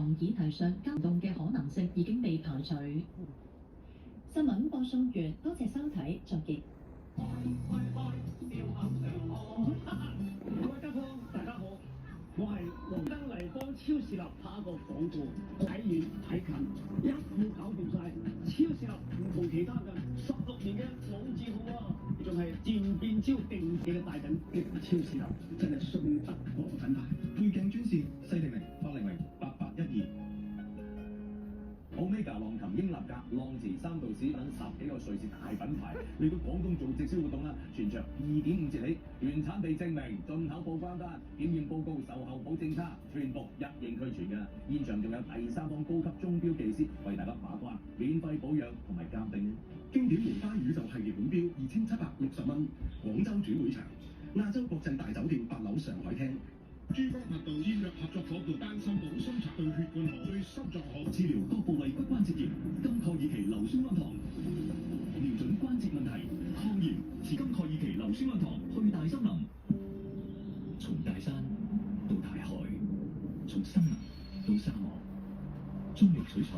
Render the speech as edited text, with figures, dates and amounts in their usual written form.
防議題上交動嘅可能性已經被排除。新聞播送完，多謝收睇，再見。各位街坊，大家好，我係黃登嚟幫超市立拍一個廣告，睇遠睇近，一鋪搞掂晒。超市立唔同其他嘅16年嘅老字號啊，仲係漸變超定期嘅大品嘅超市立，真係信得過品牌。背鏡專線4008008812。Omega 浪琴、英立格、浪馳、三道士等10幾個瑞士大品牌嚟到廣東做直銷活動啦，全場2.5折起，原產地證明、進口報關單、檢驗報告、售後保證卡，全部一應俱全㗎。現場仲有第三方高級鐘錶技師為大家把關，免費保養同埋鑑定。經典皇家宇宙系列腕錶2760蚊，廣州轉會場，亞洲國際大酒店8樓上海廳。珠江密道戰略合作伙伴，丹參保心茶對血管好，對心臟好，治療各部位骨關節炎，金蓋爾奇硫酸氨糖，瞄準關節問題，抗炎，持金蓋爾奇硫酸氨糖去大森林，從大山到大海，從森林到沙漠，中藥取材。